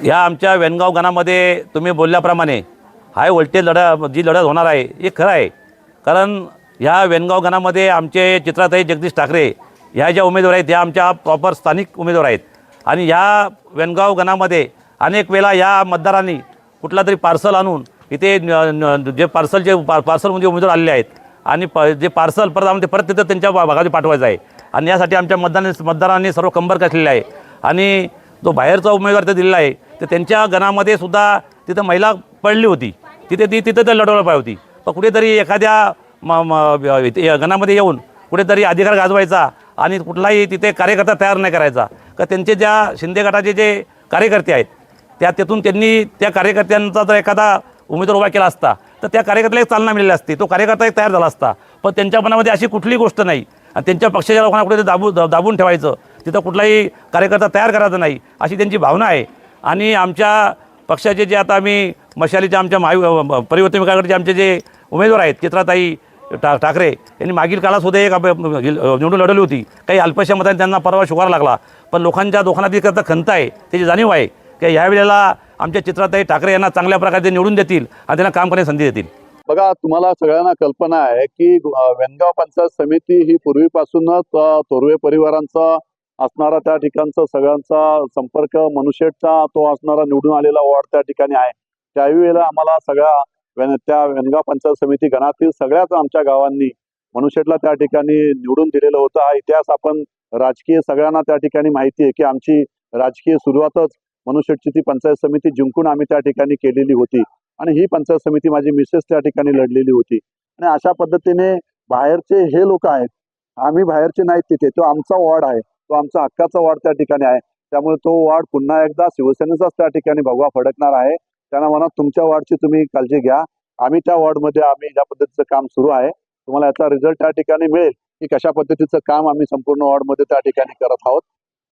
या आमच्या वेणगाव गणामध्ये तुम्ही बोलल्याप्रमाणे हाय व्होल्टेज जी लढत होणार आहे हे खरं आहे। कारण ह्या वेणगाव गणामध्ये आमचे चित्राताई जगदीश ठाकरे ह्या ज्या उमेदवार आहेत ह्या आमच्या प्रॉपर स्थानिक उमेदवार आहेत आणि ह्या वेणगाव गणामध्ये अनेक वेळा या मतदारांनी कुठला तरी पार्सल आणून इथे जे पार्सलमध्ये उमेदवार आलेले आहेत आणि जे पार्सल परत तिथं त्यांच्या भागामध्ये पाठवायचं आहे आणि यासाठी आमच्या मतदारांनी सर्व कंबर कसलेला आहे आणि जो बाहेरचा उमेदवार ते दिलेला आहे तर त्यांच्या गणामध्ये सुद्धा तिथं महिला पडली होती, तिथं तर लढवलं पाहिजे होती। पण कुठेतरी एखाद्या गणामध्ये येऊन कुठेतरी अधिकार गाजवायचा आणि कुठलाही तिथे कार्यकर्ता तयार नाही करायचा का त्यांचे ज्या शिंदे गटाचे जे कार्यकर्ते आहेत त्यातून त्यांनी त्या कार्यकर्त्यांचा जर एखादा उमेदवार उभा केला असता तर त्या कार्यकर्त्याला एक चालना मिळाली असती, तो कार्यकर्ता एक तयार झाला असता। पण त्यांच्या मनामध्ये अशी कुठलीही गोष्ट नाही आणि त्यांच्या पक्षाच्या लोकांना कुठेतरी दाबून ठेवायचं, तिथं कुठलाही कार्यकर्ता तयार करायचा नाही अशी त्यांची भावना आहे। आणि आमच्या पक्षाचे जे आता आम्ही मशालीच्या आमच्या परिवर्तन विभागाकडचे आमचे जे उमेदवार आहेत चित्राताई ठाकरे यांनी मागील काळातसुद्धा एक निवडून लढवली होती, काही अल्पशा मतांनी त्यांना परवा शुगार लागला। पण लोकांच्या दोघांना करता खंत आहे, त्याची जाणीव आहे की ह्या वेळेला आमच्या चित्राताई ठाकरे यांना चांगल्या प्रकारे निवडून देतील आणि त्यांना काम करण्याची संधी देतील। बघा, तुम्हाला सगळ्यांना कल्पना आहे की वेणगाव पंचायत समिती ही पूर्वीपासूनच तोरवे परिवारांचा असणारा त्या ठिकाणचा सगळ्यांचा संपर्क मनुष्यचा तो असणारा निवडून आलेला वॉर्ड त्या ठिकाणी आहे। त्यावेळेला आम्हाला त्या वेणगाव पंचायत समिती गणातील सगळ्याच आमच्या गावांनी मनुष्यला त्या ठिकाणी निवडून दिलेलं होतं। हा इतिहास आपण राजकीय सगळ्यांना त्या ठिकाणी माहिती आहे की आमची राजकीय सुरुवातच मनुष्यची ती पंचायत समिती जिंकून आम्ही त्या ठिकाणी केलेली होती आणि ही पंचायत समिती माझी मिसेस त्या ठिकाणी लढलेली होती। आणि अशा पद्धतीने बाहेरचे हे लोक आहेत, आम्ही बाहेरचे नाहीत, तिथे तो आमचा वॉर्ड आहे, तो आमचा हक्काचा वॉर्ड त्या ठिकाणी आहे। त्यामुळे तो वॉर्ड पुन्हा एकदा शिवसेनेचाच त्या ठिकाणी भगवा फडकणार आहे। त्यांना म्हणा तुमच्या वॉर्डची तुम्ही काळजी घ्या, आम्ही त्या वॉर्डमध्ये आम्ही ज्या पद्धतीचं काम सुरू आहे तुम्हाला याचा रिझल्ट त्या ठिकाणी मिळेल की कशा पद्धतीचं काम आम्ही संपूर्ण वॉर्डमध्ये त्या ठिकाणी करत आहोत।